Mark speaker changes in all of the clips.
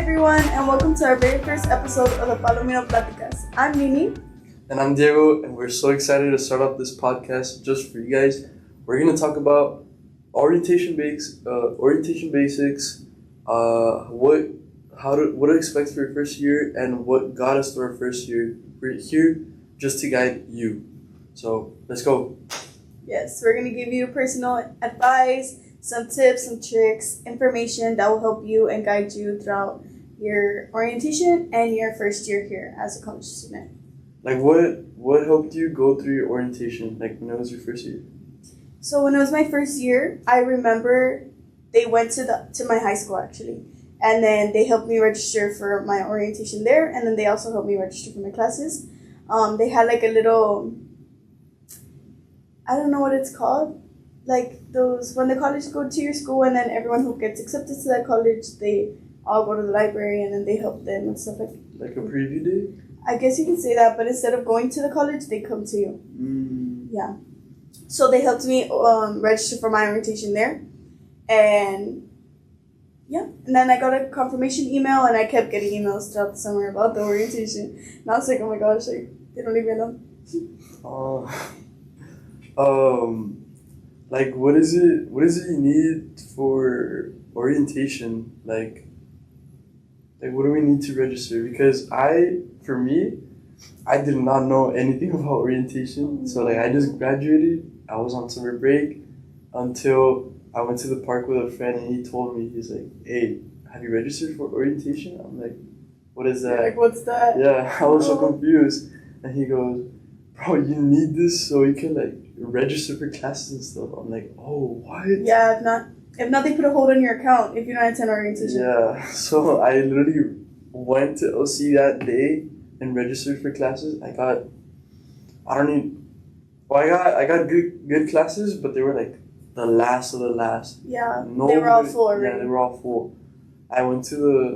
Speaker 1: everyone, and welcome to our very first episode of the Palomino Pláticas. I'm Nini.
Speaker 2: And I'm Diego, and we're so excited to start off this podcast just for you guys. We're going to talk about orientation basics, what to expect for your first year, and what got us through our first year. We're here just to guide you. So let's go.
Speaker 1: Yes, we're going to give you personal advice, some tips, some tricks, information that will help you and guide you throughout your orientation and your first year here as a college student.
Speaker 2: Like what helped you go through your orientation, like when it was your first year?
Speaker 1: So when it was my first year, I remember they went to my high school actually, and then they helped me register for my orientation there, and then they also helped me register for my classes. They had like a little, I don't know what it's called, like those when the college go to your school, and then everyone who gets accepted to that college, they all go to the library, and then they help them and stuff
Speaker 2: like a preview day.
Speaker 1: I guess you can say that, but instead of going to the college, they come to you. Yeah. So they helped me register for my orientation there. And yeah. And then I got a confirmation email, and I kept getting emails throughout the summer about the orientation. And I was like, oh my gosh, like, they don't leave me alone.
Speaker 2: Like what is it you need for orientation? Like what do we need to register? Because for me, I did not know anything about orientation. So like I just graduated, I was on summer break until I went to the park with a friend, and he told me, he's like, hey, have you registered for orientation? I'm like, what is that?
Speaker 1: Like, what's that?
Speaker 2: Yeah, I was so confused. And he goes, bro, you need this so you can like register for classes and stuff. I'm like, oh, what?
Speaker 1: Yeah, if not, they put a hold on your account if you don't attend orientation.
Speaker 2: Yeah, so I literally went to OC that day and registered for classes. I got good classes, but they were like the last of the last.
Speaker 1: Yeah, they were all full already.
Speaker 2: Yeah, they were all full. I went to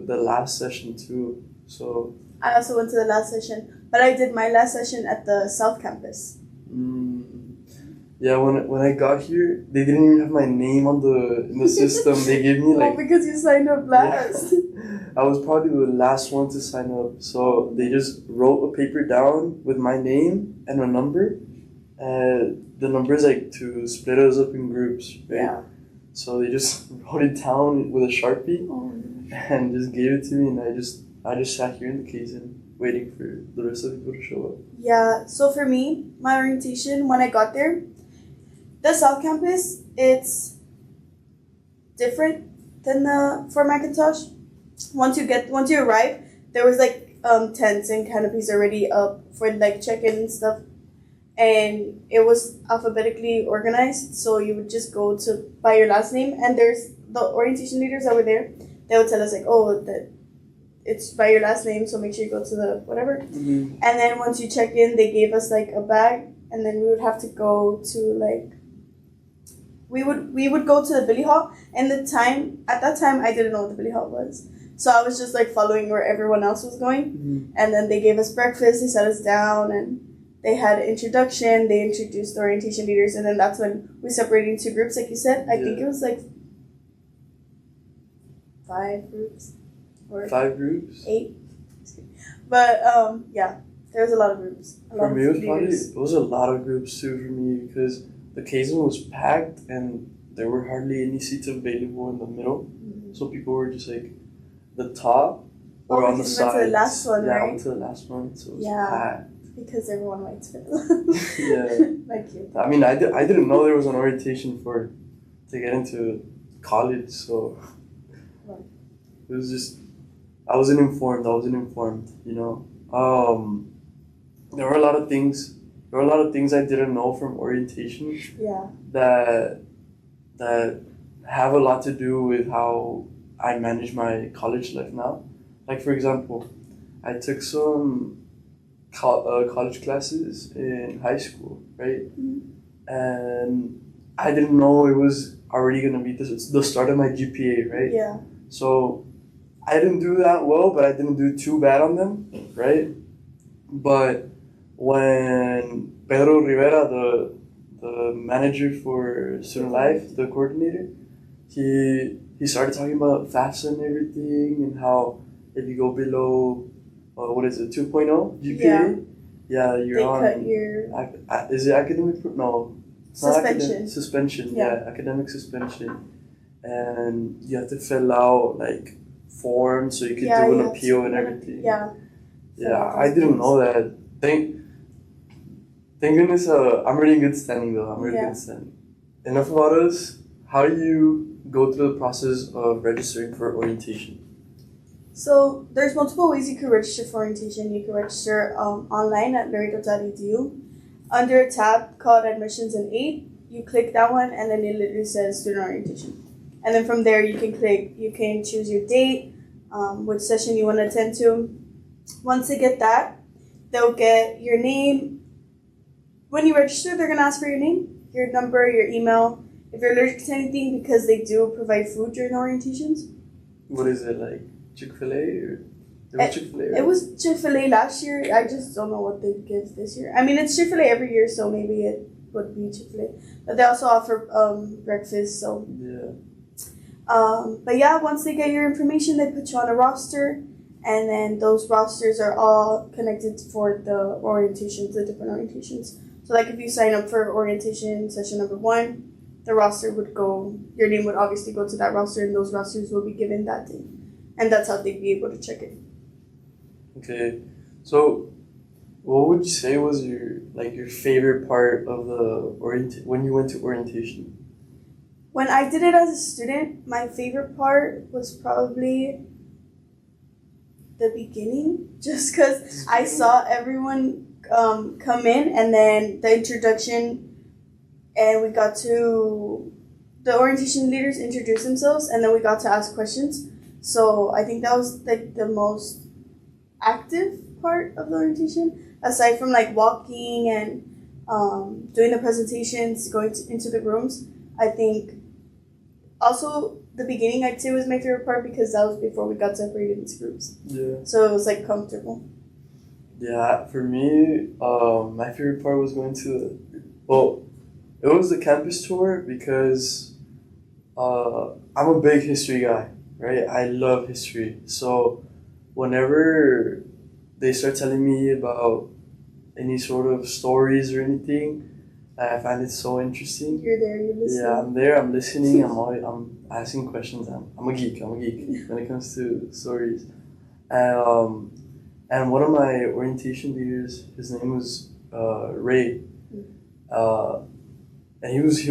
Speaker 2: the last session too, so.
Speaker 1: I also went to the last session, but I did my last session at the South Campus.
Speaker 2: Yeah, when I got here, they didn't even have my name in the system. They gave me like.
Speaker 1: Oh, because you signed up last.
Speaker 2: Yeah. I was probably the last one to sign up, so they just wrote a paper down with my name and a number, and the number is like to split us up in groups, right?
Speaker 1: Yeah.
Speaker 2: So they just wrote it down with a Sharpie and just gave it to me, and I just sat here in the case and waiting for the rest of the people to show up.
Speaker 1: Yeah, so for me, my orientation, when I got there, the South Campus, it's different than the Fort McIntosh. Once you arrive, there was like tents and canopies already up for like check-in and stuff, and it was alphabetically organized. So you would just go by your last name, and there's the orientation leaders that were there. They would tell us like, oh, that it's by your last name, so make sure you go to the whatever. And then once you check in, they gave us like a bag, and then we would have to go to like. We would go to the Billy Hall, and at that time I didn't know what the Billy Hall was, so I was just like following where everyone else was going. And then they gave us breakfast, they sat us down, and they had an introduction. They introduced the orientation leaders, and then that's when we separated into groups, like you said. I think it was like 5 groups. Or
Speaker 2: 5 groups?
Speaker 1: 8. But yeah, there was a lot of groups.
Speaker 2: For me, it was a lot of groups too for me, because the Kazan was packed and there were hardly any seats available in the middle. So people were just like the top or on the side.
Speaker 1: Went to the last one,
Speaker 2: right?
Speaker 1: Yeah,
Speaker 2: I went to the last one, so it was packed.
Speaker 1: Because everyone waits for
Speaker 2: Yeah.
Speaker 1: Like you.
Speaker 2: I mean, I didn't know there was an orientation to get into college, so it was just, I wasn't informed, you know. There were a lot of things I didn't know from orientation.
Speaker 1: Yeah.
Speaker 2: That have a lot to do with how I manage my college life now. Like for example, I took some college classes in high school, right? And I didn't know it was already gonna be the start of my GPA, right?
Speaker 1: Yeah.
Speaker 2: So I didn't do that well, but I didn't do too bad on them, right? But when Pedro Rivera, the manager for Student Life, the coordinator, he started talking about FAFSA and everything, and how if you go below, what is it, 2.0 GPA? Yeah, you're
Speaker 1: They
Speaker 2: on.
Speaker 1: cut your
Speaker 2: Is it academic? No, it's not
Speaker 1: suspension.
Speaker 2: academic. Suspension.
Speaker 1: Yeah.
Speaker 2: Yeah, academic suspension, and you have to fill out like forms so you can do an appeal and everything.
Speaker 1: Yeah.
Speaker 2: Yeah, I didn't know that. Thank goodness. I'm really in good standing though. I'm really good standing. Enough about us. How do you go through the process of registering for orientation?
Speaker 1: So there's multiple ways you can register for orientation. You can register online at Laredo.edu. Under a tab called Admissions and Aid, you click that one, and then it literally says Student Orientation. And then from there, you can choose your date, which session you want to attend to. Once they get that, they'll get your name. When you register, they're going to ask for your name, your number, your email. If you're allergic to anything, because they do provide food during orientations.
Speaker 2: What is it, like Chick-fil-A or? It was Chick-fil-A, right?
Speaker 1: It was Chick-fil-A last year. I just don't know what they give this year. I mean, it's Chick-fil-A every year, so maybe it would be Chick-fil-A. But they also offer breakfast, so.
Speaker 2: Yeah.
Speaker 1: But yeah, once they get your information, they put you on a roster, and then those rosters are all connected for the orientations, the different orientations. So like if you sign up for orientation session number 1, the roster would go, your name would obviously go to that roster, and those rosters will be given that day. And that's how they'd be able to check it.
Speaker 2: Okay, so what would you say was your favorite part of the when you went to orientation?
Speaker 1: When I did it as a student, my favorite part was probably the beginning, just because I saw everyone come in, and then the introduction, and we got to, the orientation leaders introduce themselves, and then we got to ask questions. So I think that was like the most active part of the orientation, aside from like walking and doing the presentations, going into the rooms. I think also the beginning, I'd say, was my favorite part, because that was before we got separated into groups.
Speaker 2: Yeah.
Speaker 1: So it was like comfortable.
Speaker 2: Yeah, for me, my favorite part was going to, it was the campus tour, because I'm a big history guy, right? I love history. So whenever they start telling me about any sort of stories or anything, I find it so interesting.
Speaker 1: You're there, you're listening.
Speaker 2: Yeah, I'm there, I'm listening, I'm asking questions. I'm a geek when it comes to stories. And one of my orientation leaders, his name was Ray. And he was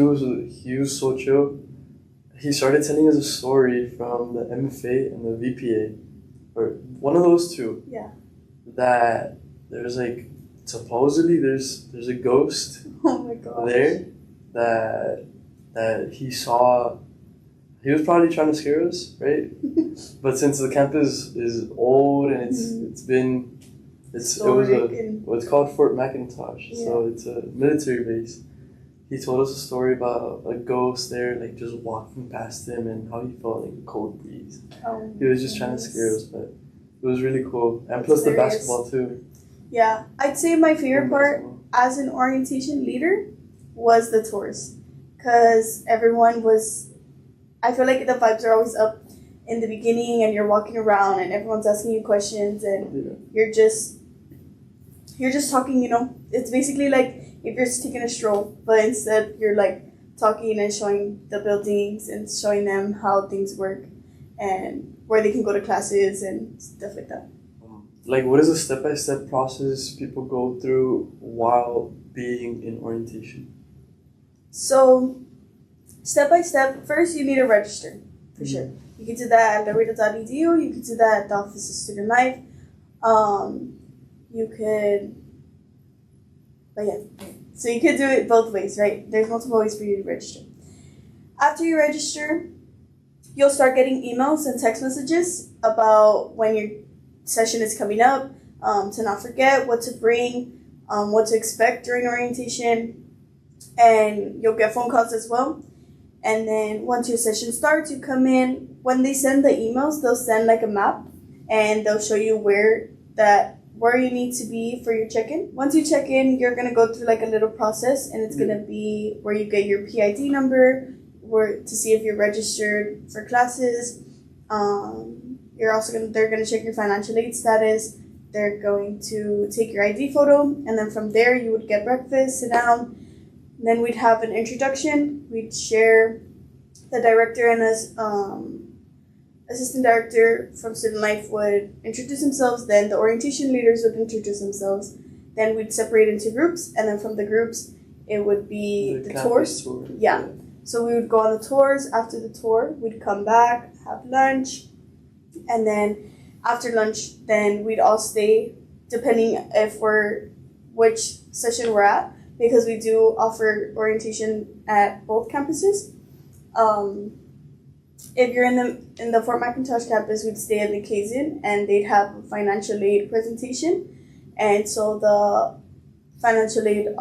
Speaker 2: so chill. He started telling us a story from the MFA and the VPA, or one of those two.
Speaker 1: Yeah.
Speaker 2: That there's like, supposedly there's a ghost.
Speaker 1: Oh my gosh.
Speaker 2: There that he saw. He was probably trying to scare us, right? But since the campus is old and it's called Fort McIntosh, so it's a military base. He told us a story about a ghost there, like just walking past him, and how he felt like a cold breeze.
Speaker 1: Oh,
Speaker 2: he was just trying to scare us, but it was really cool. And plus the basketball too.
Speaker 1: Yeah, I'd say my favorite part as an orientation leader was the tours, because everyone was, I feel like the vibes are always up in the beginning, and you're walking around and everyone's asking you questions, and you're just talking, it's basically like if you're just taking a stroll, but instead you're like talking and showing the buildings and showing them how things work and where they can go to classes and stuff like that.
Speaker 2: Like, what is a step-by-step process people go through while being in orientation?
Speaker 1: So, step by step, first you need to register, for sure. You can do that at Laredo.edu, you can do that at the Office of Student Life. So you could do it both ways, right? There's multiple ways for you to register. After you register, you'll start getting emails and text messages about when your session is coming up, to not forget what to bring, what to expect during orientation, and you'll get phone calls as well. And then once your session starts, you come in. When they send the emails, they'll send like a map, and they'll show you where you need to be for your check-in. Once you check in, you're gonna go through like a little process, and it's gonna be where you get your PID number, to see if you're registered for classes. they're gonna check your financial aid status. They're going to take your ID photo, and then from there you would get breakfast, sit down. Then we'd have an introduction. We'd share the director and us. Assistant director from Student Life would introduce themselves, then the orientation leaders would introduce themselves. Then we'd separate into groups, and then from the groups, it would be the tours.
Speaker 2: Tour.
Speaker 1: Yeah. So we would go on the tours. After the tour, we'd come back, have lunch, and then after lunch, then we'd all stay, depending which session we're at, because we do offer orientation at both campuses. If you're in the Fort McIntosh campus, we'd stay at the Kazin, and they'd have a financial aid presentation. And so the financial aid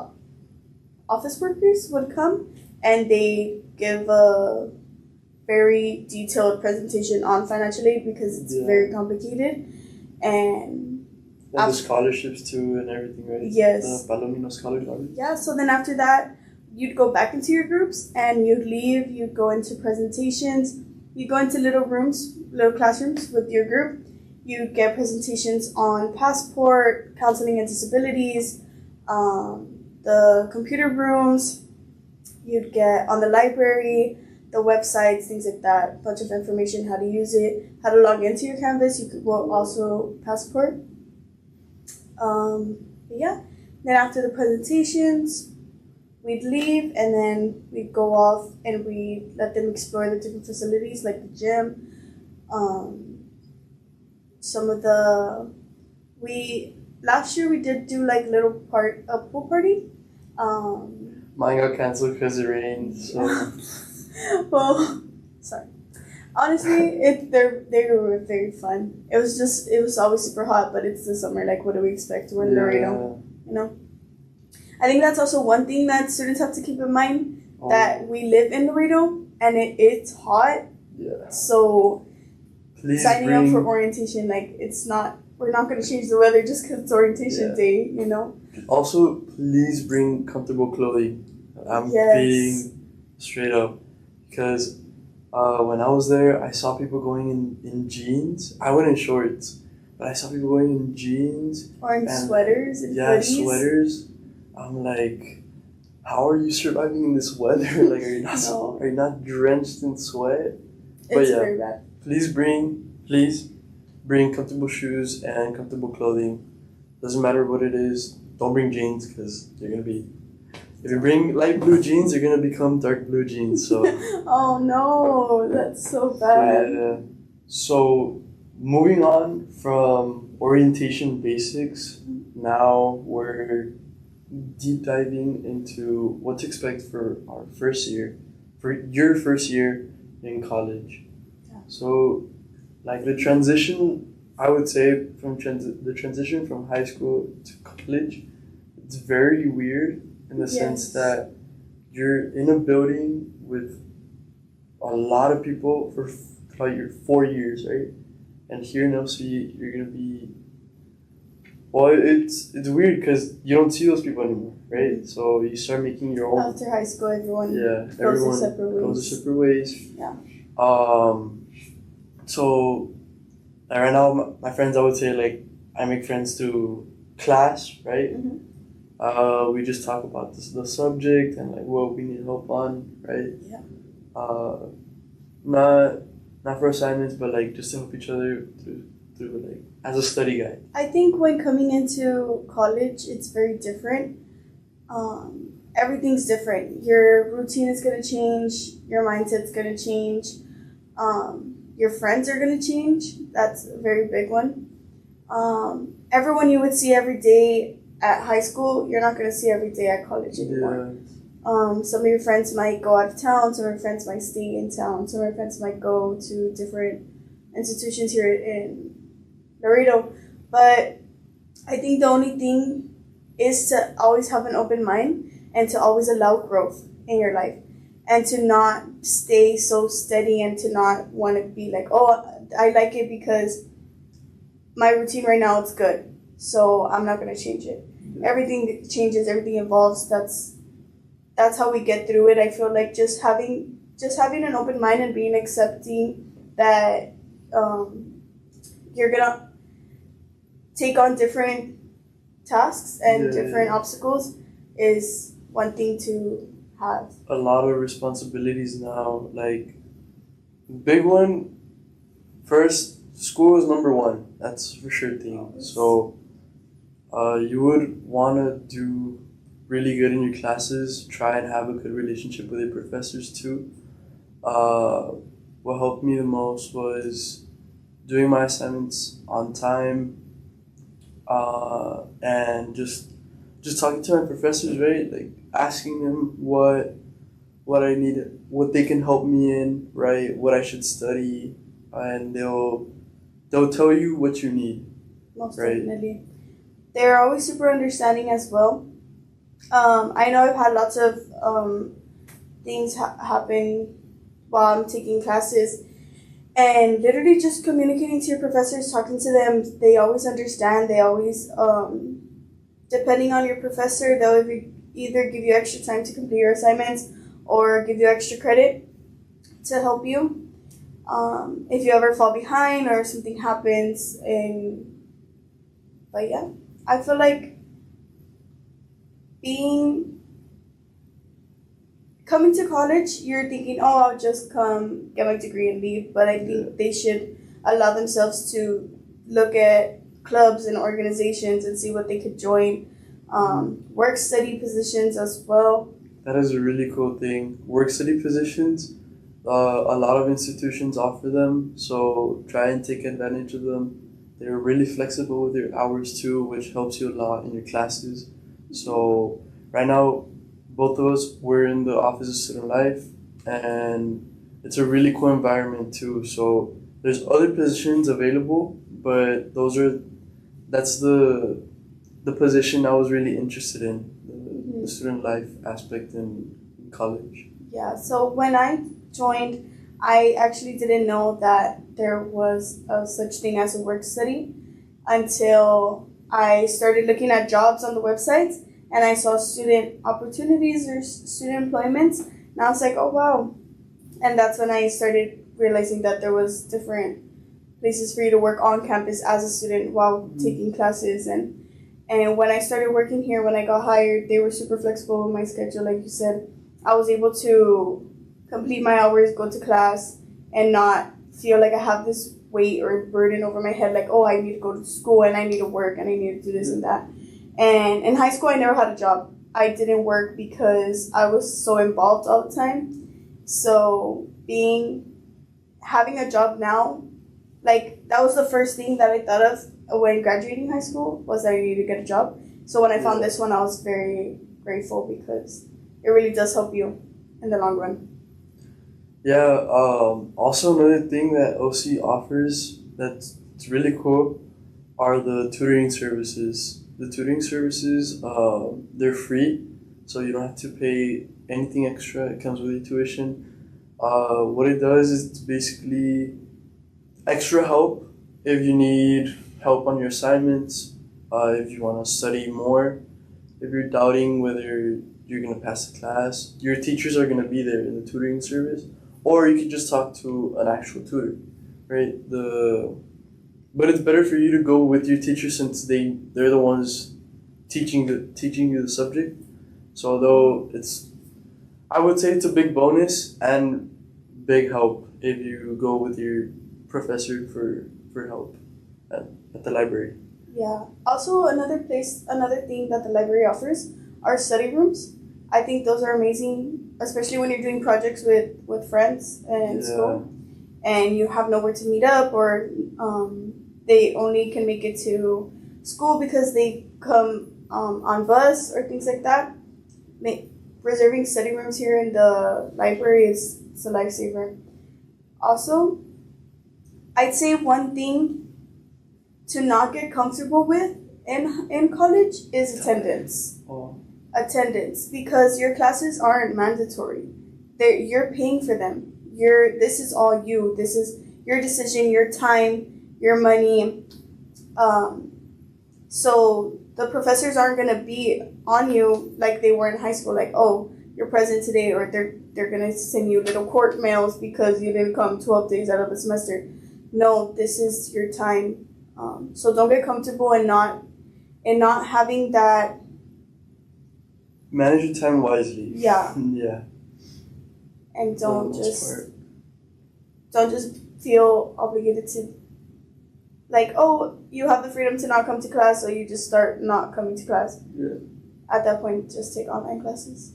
Speaker 1: office workers would come, and they give a very detailed presentation on financial aid because it's very complicated. And
Speaker 2: the scholarships too and everything, right?
Speaker 1: Yes.
Speaker 2: The Palomino scholarship.
Speaker 1: Yeah, so then after that, you'd go back into your groups, and you'd leave, you'd go into presentations. You go into little classrooms with your group. You get presentations on passport, counseling and disabilities, the computer rooms. You'd get on the library, the websites, things like that. A bunch of information, how to use it, how to log into your Canvas. You could also passport. Yeah. Then after the presentations, we'd leave, and then we'd go off and we'd let them explore the different facilities like the gym. Last year we did do like a pool party.
Speaker 2: Mine got canceled because it rained. So.
Speaker 1: Well, sorry. Honestly, they were very fun. It was always super hot, but it's the summer. Like, what do we expect? We're in Laredo, you know. I think that's also one thing that students have to keep in mind, that we live in Laredo and it's hot.
Speaker 2: Yeah.
Speaker 1: So signing up for orientation, like we're not going to change the weather just because it's orientation day, you know.
Speaker 2: Also, please bring comfortable clothing. I'm being straight up, because when I was there, I saw people going in jeans. I went in shorts, but I saw people going in jeans
Speaker 1: or in sweaters and
Speaker 2: hoodies. Sweaters. I'm like, how are you surviving in this weather? Like, are you not drenched in sweat?
Speaker 1: It's very bad.
Speaker 2: Please bring comfortable shoes and comfortable clothing. Doesn't matter what it is. Don't bring jeans, because you're gonna be. If you bring light blue jeans, you're gonna become dark blue jeans. So.
Speaker 1: Oh no, that's so bad.
Speaker 2: Yeah. So moving on from orientation basics, now we're deep diving into what to expect for your first year in college.
Speaker 1: Yeah.
Speaker 2: So, like the transition, I would say the transition from high school to college, it's very weird in the sense that you're in a building with a lot of people for probably your 4 years, right? And here in LC, you're gonna be. Well, it's weird because you don't see those people anymore, right? So you start making your own.
Speaker 1: After high school, everyone
Speaker 2: goes
Speaker 1: their separate ways.
Speaker 2: Yeah. So right now, my friends, I would say, like, I make friends through class, right?
Speaker 1: Mm-hmm.
Speaker 2: We just talk about the subject and like what we need help on, right?
Speaker 1: Yeah.
Speaker 2: Not for assignments, but like just to help each other through like as a study guide.
Speaker 1: I think when coming into college, it's very different. Everything's different. Your routine is gonna change. Your mindset's gonna change. Your friends are gonna change. That's a very big one. Everyone you would see every day at high school, you're not gonna see every day at college anymore.
Speaker 2: Yeah.
Speaker 1: Some of your friends might go out of town. Some of your friends might stay in town. Some of your friends might go to different institutions here in Laredo. But I think the only thing is to always have an open mind and to always allow growth in your life, and to not stay so steady, and to not want to be like, oh, I like it because my routine right now it's good, so I'm not going to change it.
Speaker 2: Yeah.
Speaker 1: Everything changes, everything evolves. That's how we get through it. I feel like just having an open mind and being accepting that you're gonna take on different tasks and different obstacles is one thing to have.
Speaker 2: A lot of responsibilities now. Like, big one, first, school is number one. That's for sure thing. So, you would want to do really good in your classes. Try and have a good relationship with your professors too. What helped me the most was doing my assignments on time, and just talking to my professors, right? Like asking them what I need, what they can help me in, right? What I should study, and they'll tell you what you need.
Speaker 1: Most
Speaker 2: right?
Speaker 1: definitely. They're always super understanding as well. I know I've had lots of things happen while I'm taking classes, and literally just communicating to your professors, talking to them, they always understand. They always, depending on your professor, they'll either give you extra time to complete your assignments or give you extra credit to help you. If you ever fall behind or something happens, but yeah, I feel like coming to college, you're thinking, oh, I'll just come get my degree and leave. But I think they should allow themselves to look at clubs and organizations and see what they could join. Work study positions as well.
Speaker 2: That is a really cool thing. Work study positions, a lot of institutions offer them, so try and take advantage of them. They're really flexible with their hours too, which helps you a lot in your classes. So right now, both of us, we're in the Office of Student Life, and it's a really cool environment too. So there's other positions available, but that's the position I was really interested in, the student life aspect in college.
Speaker 1: Yeah, so when I joined, I actually didn't know that there was such thing as a work study until I started looking at jobs on the websites and I saw student opportunities or student employments. And I was like, oh wow. And that's when I started realizing that there was different places for you to work on campus as a student while taking classes. And when I started working here, when I got hired, they were super flexible with my schedule. Like you said, I was able to complete my hours, go to class, and not feel like I have this weight or burden over my head, like, oh, I need to go to school and I need to work and I need to do this and that. And in high school, I never had a job. I didn't work because I was so involved all the time. So having a job now, like, that was the first thing that I thought of when graduating high school, was that I needed to get a job. So when I found this one, I was very grateful because it really does help you in the long run.
Speaker 2: Yeah, also another thing that OC offers that's really cool are the tutoring services. The tutoring services, they're free, so you don't have to pay anything extra. It comes with your tuition. What it does is it's basically extra help if you need help on your assignments, if you want to study more, if you're doubting whether you're going to pass the class. Your teachers are going to be there in the tutoring service, or you could just talk to an actual tutor, right? But it's better for you to go with your teacher since they're the ones teaching you the subject. So although I would say it's a big bonus and big help if you go with your professor for help at the library.
Speaker 1: Yeah. Also, another thing that the library offers are study rooms. I think those are amazing, especially when you're doing projects with friends in school, and you have nowhere to meet up, or they only can make it to school because they come on bus or things like that. Reserving study rooms here in the library it's a lifesaver. Also, I'd say one thing to not get comfortable with in college is attendance. Attendance, because your classes aren't mandatory. You're paying for them. This is all you. This is your decision, your time, your money. So the professors aren't gonna be on you like they were in high school. Like, oh, you're present today, or they're gonna send you little court mails because you didn't come 12 days out of the semester. no, this is your time. So don't get comfortable and not having that.
Speaker 2: Manage your time wisely.
Speaker 1: Yeah.
Speaker 2: Yeah.
Speaker 1: And don't just feel obligated to, like, oh, you have the freedom to not come to class, so you just start not coming to class.
Speaker 2: Yeah.
Speaker 1: At that point, just take online classes.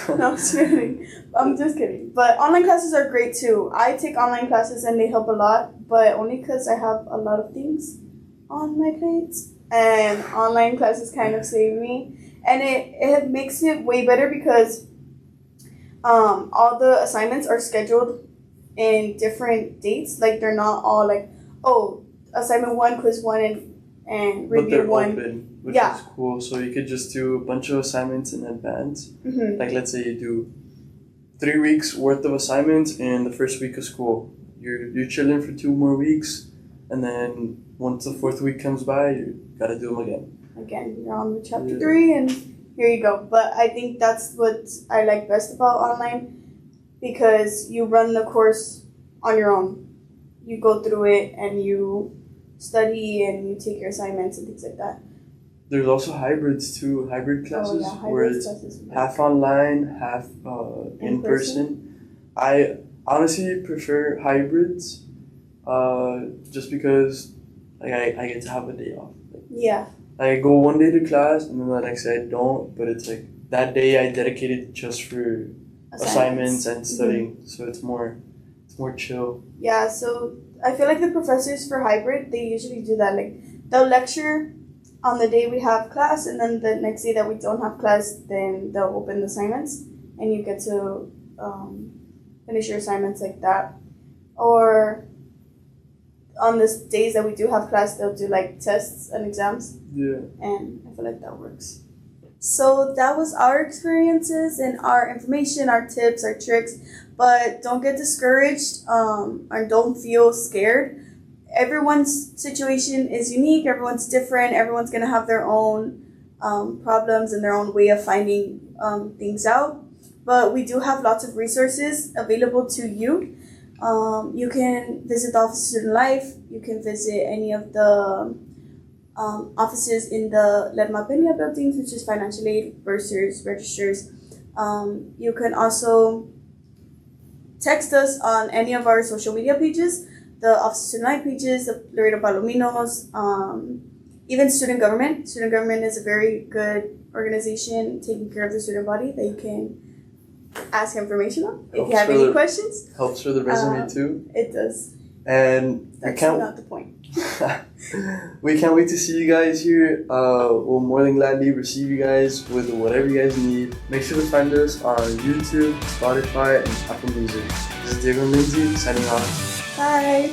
Speaker 1: No, I'm just kidding. I'm just kidding. But online classes are great too. I take online classes and they help a lot, but only because I have a lot of things on my plate. And online classes kind of save me. And it makes it way better because all the assignments are scheduled in different dates. Like, they're not all like, oh, assignment 1, quiz 1, and
Speaker 2: But
Speaker 1: review
Speaker 2: they're
Speaker 1: 1.
Speaker 2: open, which
Speaker 1: Yeah.
Speaker 2: is cool. So you could just do a bunch of assignments in advance.
Speaker 1: Mm-hmm.
Speaker 2: Like, let's say you do 3 weeks worth of assignments in the first week of school. You're chilling for 2 more weeks, and then once the 4th week comes by, you gotta do them again.
Speaker 1: Again, you're on with chapter 3, and here you go. But I think that's what I like best about online, because you run the course on your own. You go through it and you study and you take your assignments and things like that.
Speaker 2: There's also hybrids too, hybrid classes, where
Speaker 1: hybrid
Speaker 2: it's
Speaker 1: classes.
Speaker 2: half online, half in person. I honestly prefer hybrids, just because like I get to have a day off.
Speaker 1: Yeah.
Speaker 2: I go one day to class and then the next day I don't, but it's like that day I dedicated just for assignments and studying, so it's more chill.
Speaker 1: Yeah, so I feel like the professors for hybrid, they usually do that. Like, they'll lecture on the day we have class, and then the next day that we don't have class, then they'll open the assignments, and you get to finish your assignments like that. Or on the days that we do have class, they'll do like tests and exams.
Speaker 2: Yeah.
Speaker 1: And I feel like that works. So that was our experiences and our information, our tips, our tricks. But don't get discouraged, and don't feel scared. Everyone's situation is unique. Everyone's different. Everyone's going to have their own problems and their own way of finding things out. But we do have lots of resources available to you. You can visit the Office of Student Life. You can visit any of the offices in the Lerma Peña buildings, which is financial aid, bursars, registers. You can also text us on any of our social media pages, the Office of Student Life pages, the Laredo Palominos, even student government. Student government is a very good organization taking care of the student body that you can ask information on if you have any questions.
Speaker 2: Helps for the resume too.
Speaker 1: It does.
Speaker 2: And
Speaker 1: that's not the point.
Speaker 2: We can't wait to see you guys here. We'll more than gladly receive you guys with whatever you guys need. Make sure to find us on YouTube, Spotify, and Apple Music. This is Diego and Lindsey signing off.
Speaker 1: Bye.